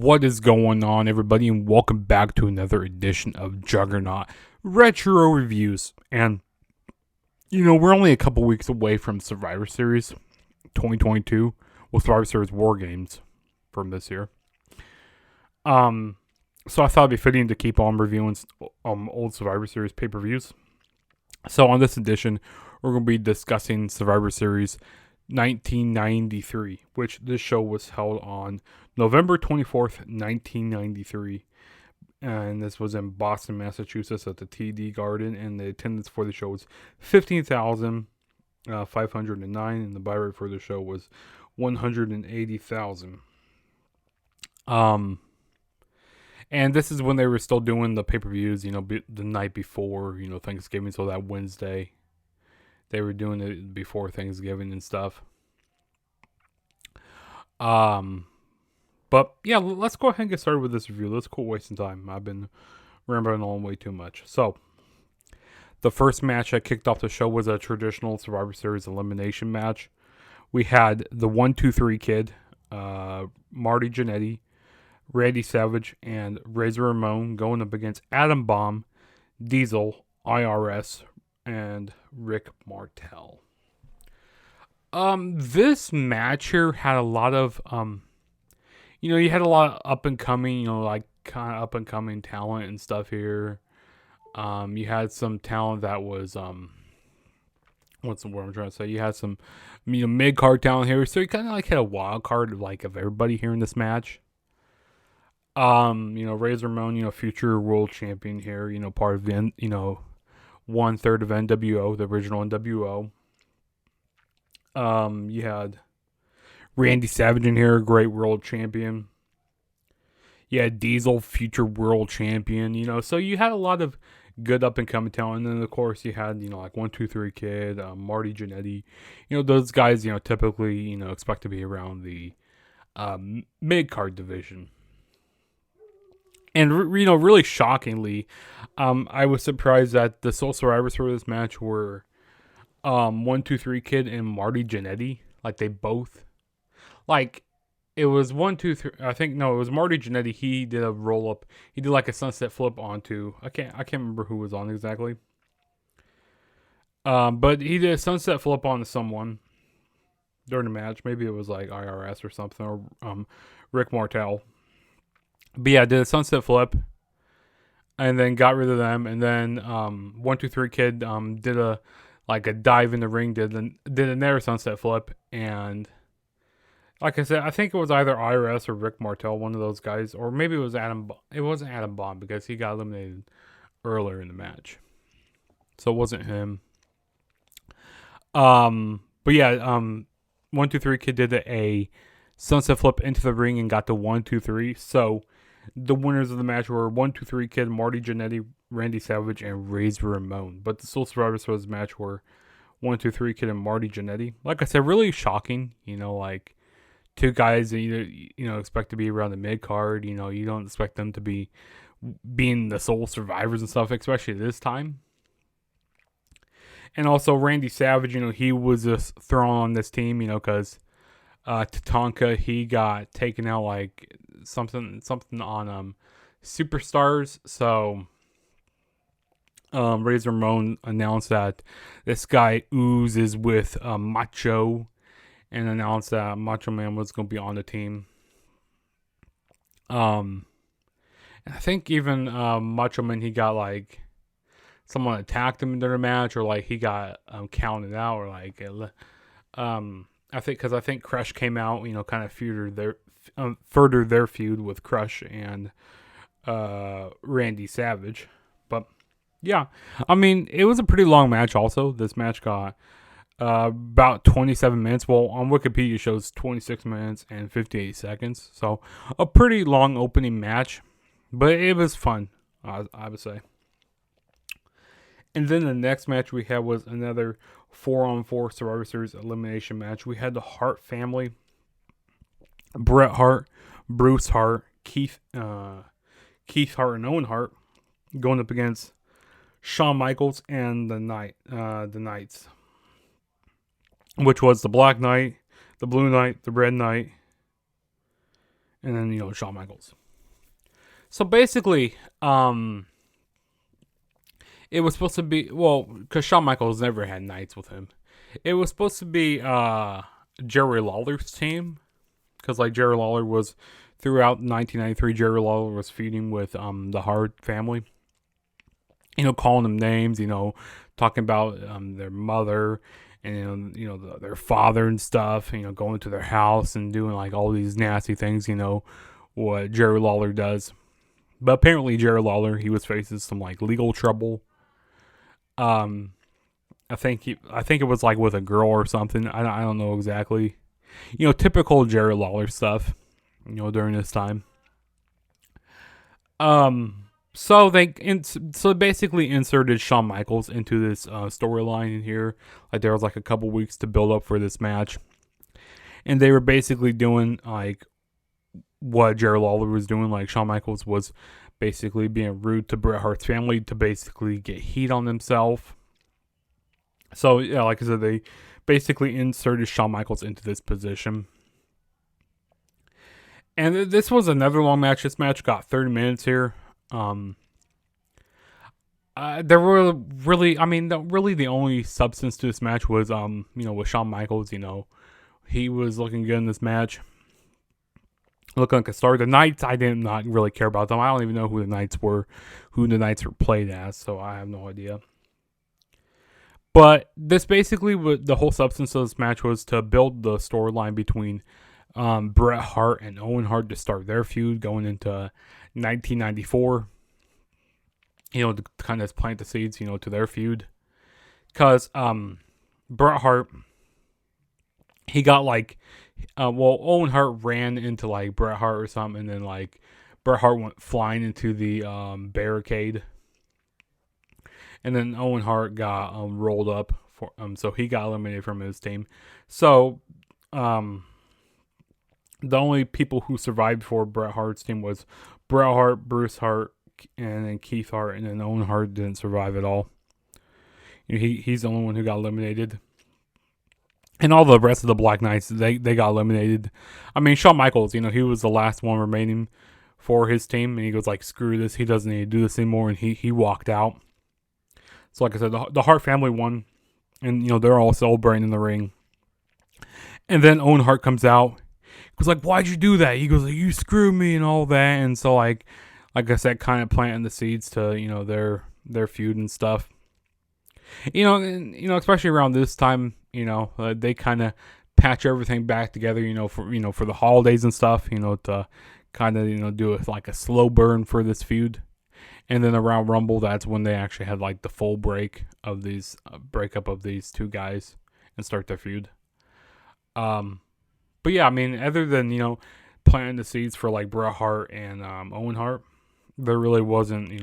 What is going on, everybody, and welcome back to another edition of Juggernaut Retro Reviews. And, we're only a couple weeks away from Survivor Series 2022. Well, Survivor Series War Games from this year. So I thought it'd be fitting to keep on reviewing old Survivor Series pay-per-views. So on this edition, we're going to be discussing Survivor Series 1993, which this show was held on November 24th, 1993. And this was in Boston, Massachusetts at the TD Garden. And the attendance for the show was 15,509. And the buy rate for the show was 180,000. And this is when they were still doing the pay-per-views, the night before, Thanksgiving. So that Wednesday, they were doing it before Thanksgiving and stuff. But yeah, let's go ahead and get started with this review. Let's quit wasting time. I've been rambling on way too much. So, the first match that kicked off the show was a traditional Survivor Series elimination match. We had the 1-2-3 Kid, Marty Jannetty, Randy Savage, and Razor Ramon going up against Adam Bomb, Diesel, IRS, and Rick Martel. This match here had a lot of, you had a lot of up and coming, kind of up and coming talent and stuff here. You had some talent that was, what's the word I'm trying to say? You had some, mid card talent here, so you kind of had a wild card of everybody here in this match. Razor Ramon, future world champion here, part of the, 1/3 of NWO, the original NWO. You had Randy Savage in here, great world champion. You had Diesel, future world champion, so you had a lot of good up and coming talent. And then of course you had, 1-2-3 Kid, Marty Jannetty, those guys, typically, expect to be around the, mid card division. And, really shockingly, I was surprised that the sole survivors for this match were 1-2-3 Kid and Marty Jannetty. They both. It was 1-2-3. I think, no, it was Marty Jannetty. He did a roll up. He did a sunset flip onto. I can't remember who was on exactly. But he did a sunset flip onto someone during the match. Maybe it was IRS or something, or Rick Martel. But yeah, did a sunset flip and then got rid of them. And then 1-2-3 Kid did a dive in the ring, did another sunset flip. And like I said, I think it was either IRS or Rick Martel, one of those guys. Or maybe it was Adam. It wasn't Adam Bomb because he got eliminated earlier in the match. So it wasn't him. But yeah, 1-2-3 Kid did a sunset flip into the ring and got to 1-2-3. So the winners of the match were 1-2-3 Kid, Marty Jannetty, Randy Savage, and Razor Ramon. But the sole survivors for this match were 1-2-3 Kid and Marty Jannetty. Like I said, really shocking. Two guys that you expect to be around the mid card. You don't expect them to be being the sole survivors and stuff, especially this time. And also Randy Savage, he was just thrown on this team, because Tatanka, he got taken out something on Superstars. So Razor Ramon announced that this guy Ooze is with Macho, and announced that Macho Man was going to be on the team. And I think even Macho Man, he got someone attacked him during the match, or he got counted out, or I think Crush came out, kind of furthered their feud with Crush and Randy Savage. But yeah, it was a pretty long match. Also, this match got about 27 minutes. Well, on Wikipedia it shows 26 minutes and 58 seconds. So a pretty long opening match, but it was fun, I would say. And then the next match we had was another 4-on-4 Survivor Series elimination match. We had the Hart family, Bret Hart, Bruce Hart, Keith Hart, and Owen Hart, going up against Shawn Michaels and the Knights, which was the Black Knight, the Blue Knight, the Red Knight, and then Shawn Michaels. So basically, it was supposed to be, well, because Shawn Michaels never had nights with him. It was supposed to be Jerry Lawler's team, because like Jerry Lawler was throughout 1993. Jerry Lawler was feuding with the Hart family. Calling them names. Talking about their mother and their father and stuff. Going to their house and doing like all these nasty things. What Jerry Lawler does. But apparently Jerry Lawler, he was facing some like legal trouble. I think it was like with a girl or something. I don't know exactly. Typical Jerry Lawler stuff. During this time. So so basically inserted Shawn Michaels into this storyline in here. Like there was like a couple weeks to build up for this match, and they were basically doing like what Jerry Lawler was doing. Like Shawn Michaels was basically being rude to Bret Hart's family to basically get heat on himself. So yeah, like I said, they basically inserted Shawn Michaels into this position. And this was another long match. This match got 30 minutes here. There were really, really the only substance to this match was, with Shawn Michaels. He was looking good in this match. Looking like a star. The Knights, I did not really care about them. I don't even know who the Knights were played as, so I have no idea. But this basically, the whole substance of this match was to build the storyline between Bret Hart and Owen Hart to start their feud going into 1994. To kind of plant the seeds, to their feud. Because Bret Hart, he got like, Owen Hart ran into like Bret Hart or something, and then like Bret Hart went flying into the barricade. And then Owen Hart got rolled up, so he got eliminated from his team. So, the only people who survived for Bret Hart's team was Bret Hart, Bruce Hart, and then Keith Hart, and then Owen Hart didn't survive at all. He's the only one who got eliminated. And all the rest of the Black Knights, they got eliminated. Shawn Michaels, he was the last one remaining for his team, and he goes like, screw this, he doesn't need to do this anymore, and he walked out. So like I said, the Hart family won, and they're all celebrating in the ring. And then Owen Hart comes out. He goes like, why'd you do that? He goes like, you screwed me and all that. And so like I said, kind of planting the seeds to their feud and stuff. Especially around this time, they kind of patch everything back together. For the holidays and stuff. To kind of do it like a slow burn for this feud. And then around Rumble, that's when they actually had like the full breakup of these two guys and start their feud. But yeah, other than planting the seeds for like Bret Hart and Owen Hart, there really wasn't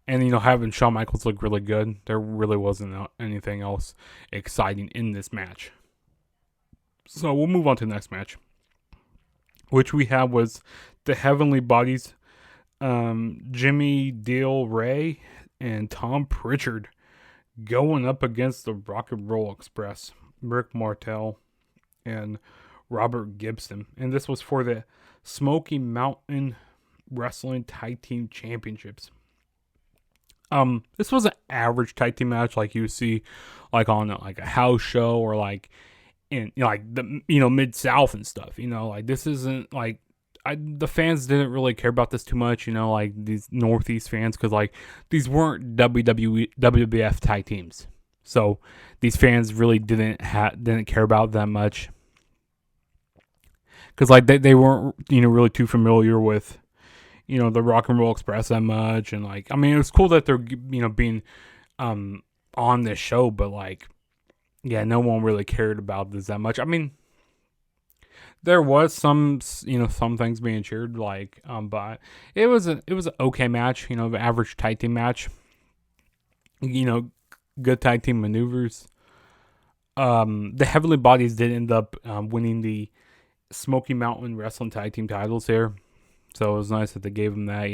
and having Shawn Michaels look really good, there really wasn't anything else exciting in this match. So we'll move on to the next match, which we have was the Heavenly Bodies. Jimmy Dale Ray and Tom Pritchard going up against the Rock and Roll Express, Rick Martel and Robert Gibson. And this was for the Smoky Mountain Wrestling Tag Team Championships. This was an average tag team match like you see like on like a house show or like in like the Mid-South and stuff. Like this isn't like the fans didn't really care about this too much, like these Northeast fans, because like these weren't WWF tag teams, so these fans really didn't care about that much, because like they weren't really too familiar with the Rock and Roll Express that much, and like it was cool that they're being on this show, but like yeah, no one really cared about this that much. There was some things being cheered, like, but it was an okay match, an average tag team match. Good tag team maneuvers. The Heavenly Bodies did end up winning the Smoky Mountain Wrestling Tag Team titles here, so it was nice that they gave them that.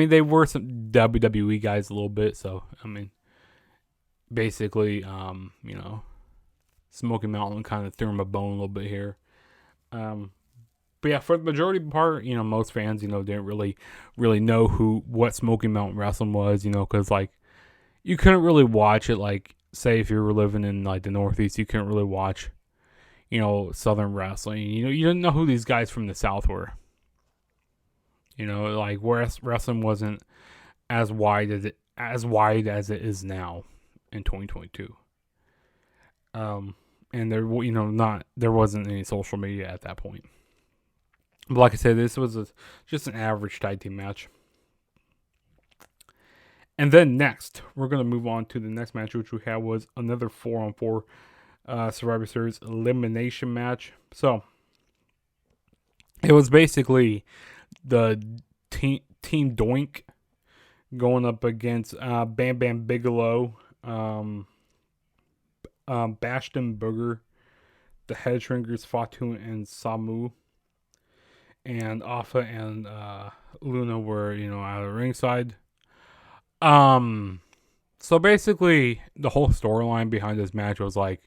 They were some WWE guys a little bit, so basically, Smoky Mountain kind of threw them a bone a little bit here. But yeah, for the majority part, most fans, didn't really know what Smoky Mountain Wrestling was, because like you couldn't really watch it. Like, say if you were living in like the Northeast, you couldn't really watch, Southern wrestling. You didn't know who these guys from the South were. Like wrestling wasn't as wide as it is now in 2022. And there wasn't any social media at that point. But like I said, this was just an average tag team match. And then next, we're going to move on to the next match, which we had was another 4-on-4 Survivor Series elimination match. So, it was basically the team Doink going up against Bam Bam Bigelow, Bastion Booger, the Headshrinkers, Fatu and Samu, and Alpha and Luna were, out of ringside. So basically, the whole storyline behind this match was like,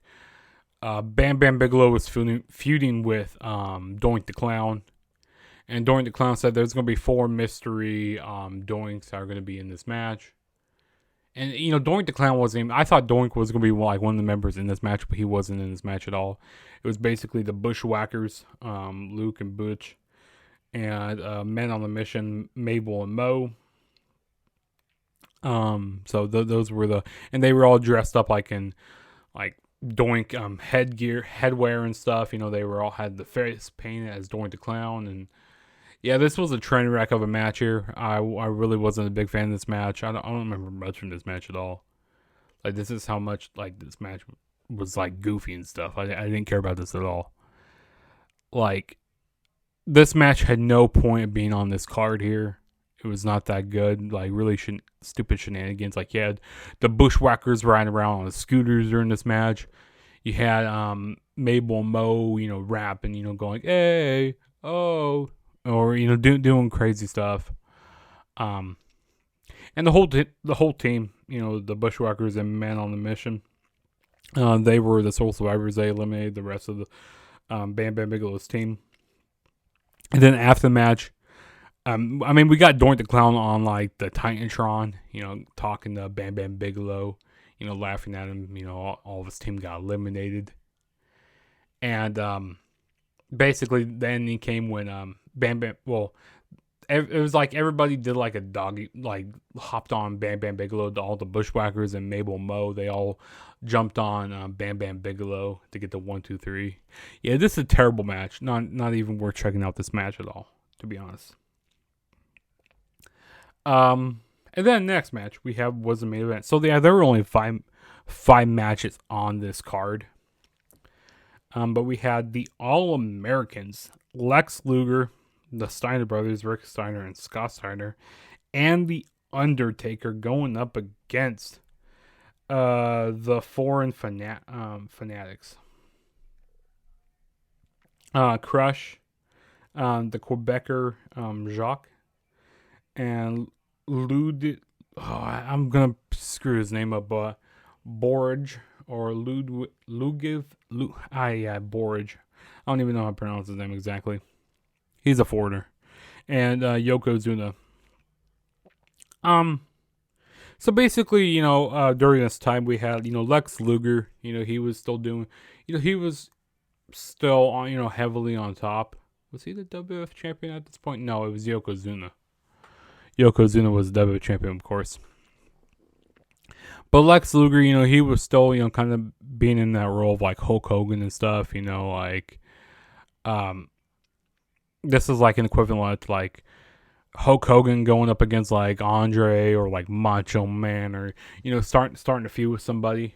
Bam Bam Bigelow was feuding with Doink the Clown. And Doink the Clown said there's going to be 4 mystery Doinks that are going to be in this match. And, Doink the Clown wasn't even... I thought Doink was going to be like one of the members in this match, but he wasn't in this match at all. It was basically the Bushwhackers, Luke and Butch, and Men on the Mission, Mabel and Mo. So those were and they were all dressed up like in like Doink headwear and stuff. They were all had the face painted as Doink the Clown. And yeah, this was a train wreck of a match here. I really wasn't a big fan of this match. I don't remember much from this match at all. Like, this is how much like this match was like goofy and stuff. I didn't care about this at all. Like, this match had no point of being on this card here. It was not that good. Like, really stupid shenanigans. Like, you had the Bushwhackers riding around on the scooters during this match. You had Mabel and Mo, rapping, going, hey, oh, or, doing crazy stuff. And the whole team, the Bushwhackers and Men on the Mission, they were the sole survivors. They eliminated the rest of the Bam Bam Bigelow's team. And then after the match, we got Doink the Clown on like the Titantron, talking to Bam Bam Bigelow, laughing at him. All of his team got eliminated. And basically, the ending came when Bam Bam. Well, it was like everybody did like a doggy, like hopped on Bam Bam Bigelow. All the Bushwhackers and Mabel Mo, they all jumped on Bam Bam Bigelow to get the 1, 2, 3. Yeah, this is a terrible match. Not even worth checking out this match at all, to be honest. And then next match we have was the main event. So there were only five matches on this card. But we had the All-Americans, Lex Luger, the Steiner brothers, Rick Steiner and Scott Steiner, and the Undertaker going up against the Foreign Fanatics. Crush, the Quebecer, Jacques, and I'm gonna screw his name up, but Borge or Borge. I don't even know how to pronounce his name exactly. He's a foreigner, and Yokozuna. So basically, during this time we had, Lex Luger. He was still doing, he was still on, heavily on top. Was he the WWF champion at this point? No, it was Yokozuna. Yokozuna was the WWF champion, of course. But Lex Luger, he was still, kind of being in that role of like Hulk Hogan and stuff, like, this is like an equivalent to like Hulk Hogan going up against like Andre or like Macho Man or, starting to feud with somebody.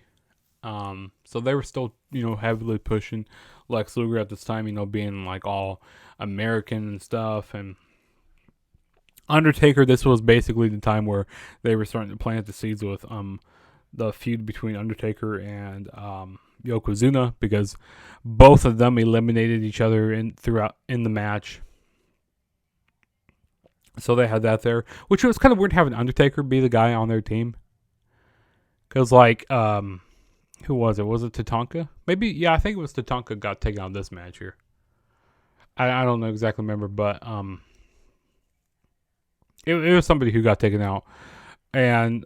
So they were still, heavily pushing Lex Luger at this time, being like all American and stuff. And Undertaker, this was basically the time where they were starting to plant the seeds with the feud between Undertaker and Yokozuna, because both of them eliminated each other in the match. So they had that there, which was kind of weird having Undertaker be the guy on their team. Because, like, who was it? Was it Tatanka? Maybe, yeah, I think it was Tatanka got taken out of this match here. I don't know exactly remember, but it was somebody who got taken out, and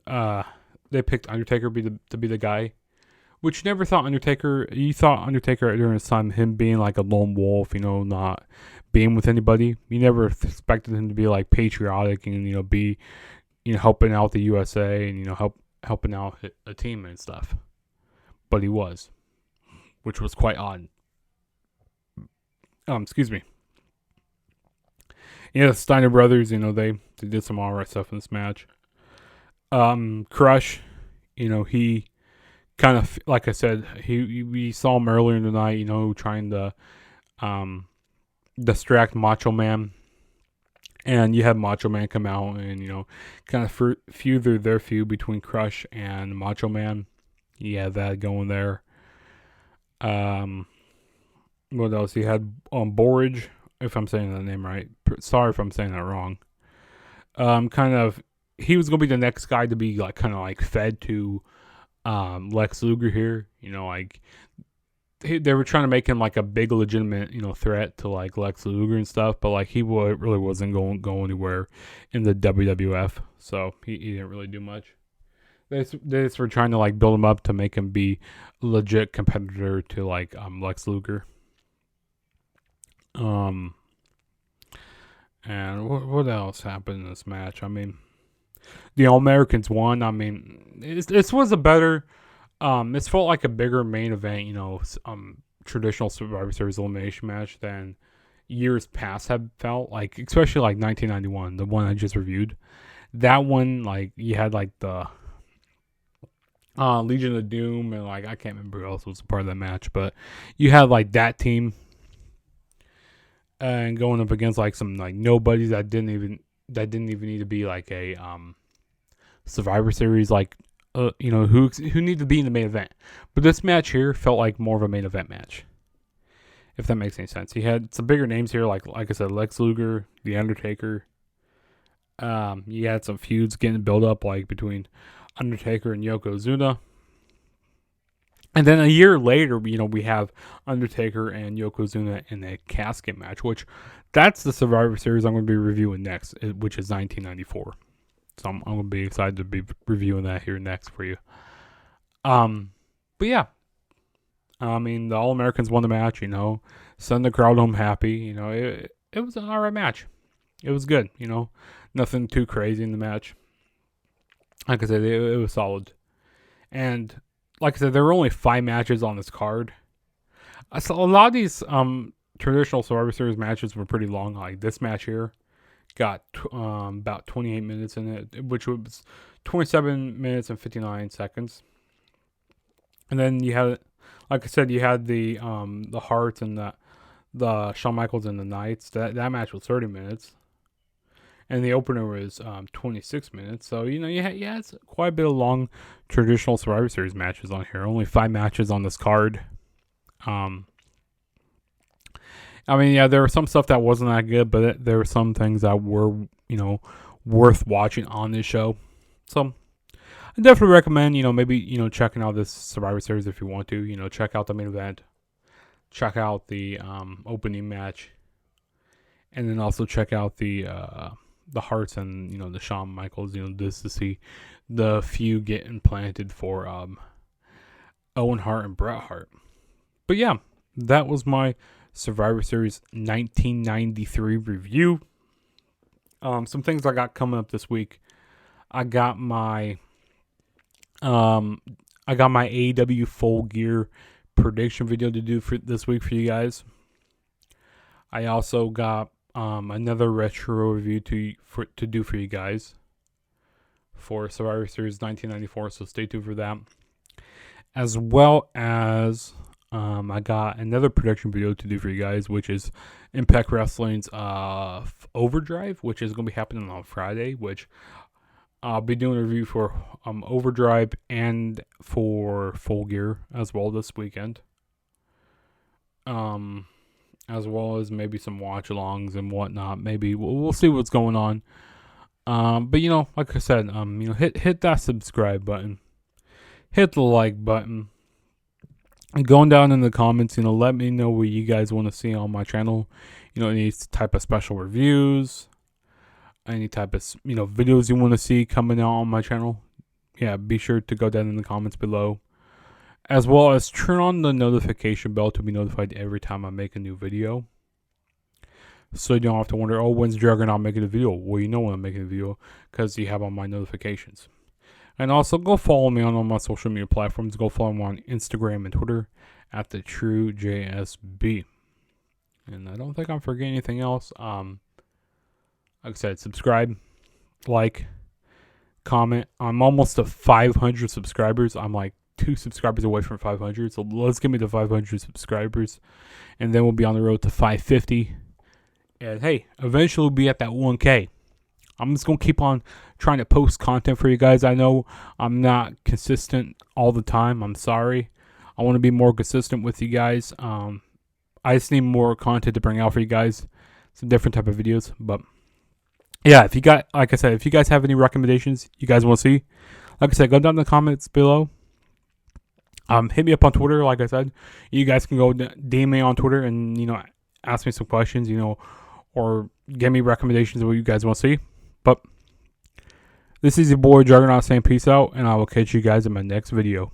they picked Undertaker to be the guy. Which you never thought Undertaker. You thought Undertaker during his time, him being like a lone wolf, not being with anybody. You never expected him to be like patriotic and be helping out the USA and helping out a team and stuff. But he was, which was quite odd. Excuse me. The Steiner brothers, they did some alright stuff in this match. Crush, he kind of, like I said, we saw him earlier in the night, trying to distract Macho Man. And you had Macho Man come out and, kind of feud their feud between Crush and Macho Man. You had that going there. What else? You had Borage, if I'm saying that name right. Sorry if I'm saying that wrong. He was going to be the next guy to be fed to Lex Luger here. They were trying to make him like a big legitimate, threat to like Lex Luger and stuff, but he really wasn't going anywhere in the WWF, so he didn't really do much. They just were trying to build him up to make him be a legit competitor to Lex Luger. And what else happened in this match? I mean, the All-Americans won. I mean, this was a better. This felt like a bigger main event, traditional Survivor Series elimination match than years past have felt. Especially 1991, the one I just reviewed. That one, you had the Legion of Doom and I can't remember who else was a part of that match, but you had that team and going up against some nobodies that didn't even need to be a Survivor Series who need to be in the main event. But this match here felt like more of a main event match, if that makes any sense. You had some bigger names here, like I said, Lex Luger, The Undertaker. You had some feuds getting built up between Undertaker and Yokozuna. And then a year later, we have Undertaker and Yokozuna in a casket match, which that's the Survivor Series I'm going to be reviewing next, which is 1994. So I'm going to be excited to be reviewing that here next for you. But yeah, I mean, the All-Americans won the match, send the crowd home happy. It was an alright match. It was good, nothing too crazy in the match. Like I said, it was solid. And like I said, there were only 5 matches on this card. So a lot of these traditional Survivor Series matches were pretty long. Like this match here got about 28 minutes in it, which was 27 minutes and 59 seconds. And then you had, like I said, you had the Harts and the Shawn Michaels and the Knights. That match was 30 minutes. And the opener was 26 minutes. So, it's quite a bit of long traditional Survivor Series matches on here. Only 5 matches on this card. I mean, yeah, there was some stuff that wasn't that good, but there were some things that were, worth watching on this show. So, I definitely recommend, maybe, checking out this Survivor Series if you want to. Check out the main event. Check out the opening match. And then also check out the Harts and, the Shawn Michaels, just to see the feud get implanted for Owen Hart and Bret Hart. But yeah, that was my Survivor Series 1993 review. Some things I got coming up this week. I got my AEW Full Gear prediction video to do for this week for you guys. I also got another retro review to do for you guys for Survivor Series 1994, so stay tuned for that. As well as I got another prediction video to do for you guys, which is Impact Wrestling's Overdrive, which is going to be happening on Friday, which I'll be doing a review for Overdrive and for Full Gear as well this weekend. As well as maybe some watch-alongs and whatnot. Maybe we'll see what's going on. But like I said, hit that subscribe button, hit the like button, and going down in the comments, let me know what you guys want to see on my channel. any type of special reviews, any type of videos you want to see coming out on my channel, yeah, be sure to go down in the comments below, as well as turn on the notification bell to be notified every time I make a new video, so you don't have to wonder, oh, when's Juggernaut making a video? Well, you know when I'm making a video because you have on my notifications. And also, go follow me on all my social media platforms. Go follow me on Instagram and Twitter at the True JSB. And I don't think I'm forgetting anything else. Like I said, subscribe, like, comment. I'm almost to 500 subscribers. I'm like 2 subscribers away from 500. So let's get me to 500 subscribers, and then we'll be on the road to 550. And hey, eventually we'll be at that 1K. I'm just going to keep on trying to post content for you guys. I know I'm not consistent all the time. I'm sorry. I want to be more consistent with you guys. I just need more content to bring out for you guys. Some different type of videos. But yeah, if you got, like I said, if you guys have any recommendations you guys want to see, like I said, go down in the comments below. Hit me up on Twitter, like I said. You guys can go DM me on Twitter and, ask me some questions, or give me recommendations of what you guys want to see. But this is your boy Juggernaut saying peace out, and I will catch you guys in my next video.